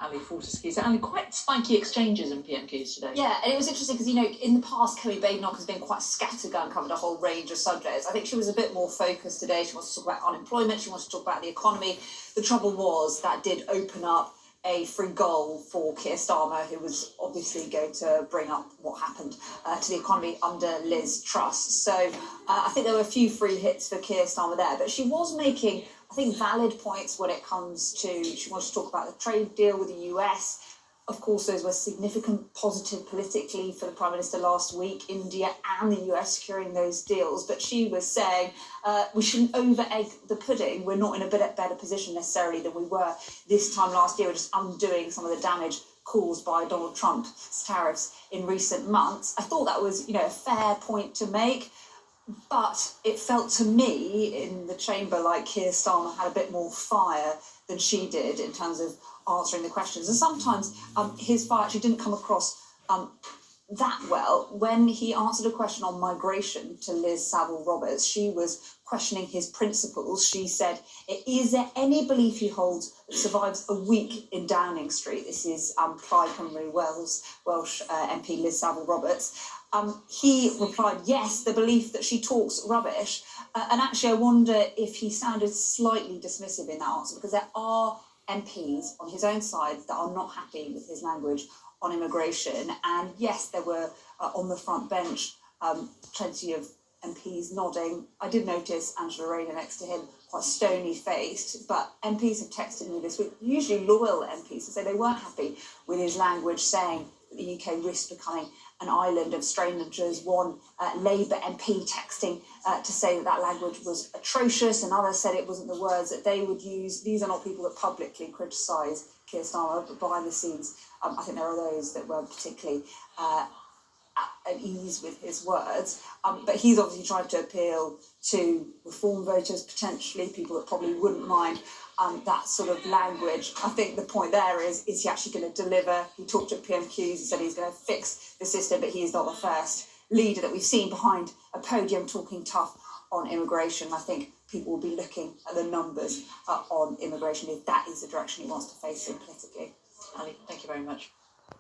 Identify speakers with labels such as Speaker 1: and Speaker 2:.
Speaker 1: Ali Fortescue. So, Ali, quite spiky exchanges in PMQs today.
Speaker 2: Yeah, and it was interesting because, in the past, Kelly Badenoch has been quite scattergun, covered a whole range of subjects. I think she was a bit more focused today. She wants to talk about unemployment, she wants to talk about the economy. The trouble was that did open up a free goal for Keir Starmer, who was obviously going to bring up what happened to the economy under Liz Truss. So I think there were a few free hits for Keir Starmer there, but she was making, I think, valid points when it comes to, she wants to talk about the trade deal with the US. Of course, those were significant positive politically for the Prime Minister last week, India and the US securing those deals. But she was saying we shouldn't over-egg the pudding. We're not in a better position necessarily than we were this time last year. We're just undoing some of the damage caused by Donald Trump's tariffs in recent months. I thought that was, a fair point to make. But it felt to me in the chamber like Keir Starmer had a bit more fire than she did in terms of answering the questions. And sometimes his fire actually didn't come across that well. When he answered a question on migration to Liz Saville-Roberts, she was questioning his principles. She said, is there any belief he holds that survives a week in Downing Street? This is Clyde Henry Welsh MP Liz Saville-Roberts. He replied, yes, the belief that she talks rubbish. And actually, I wonder if he sounded slightly dismissive in that answer, because there are MPs on his own side that are not happy with his language on immigration. And yes, there were on the front bench plenty of MPs nodding. I did notice Angela Rayner next to him, quite stony-faced, but MPs have texted me this week, usually loyal MPs, to say they weren't happy with his language, saying that the UK risks becoming an island of strangers. One Labour MP texting to say that language was atrocious, and others said it wasn't the words that they would use. These are not people that publicly criticise Keir Starmer, but behind the scenes, I think there are those that were particularly at ease with his words. But he's obviously tried to appeal to reform voters, potentially, people that probably wouldn't mind that sort of language. I think the point there is he actually going to deliver? He talked at PMQs, he said he's going to fix the system, but he is not the first leader that we've seen behind a podium talking tough on immigration. I think people will be looking at the numbers on immigration if that is the direction he wants to face in politically.
Speaker 1: Ali, thank you very much.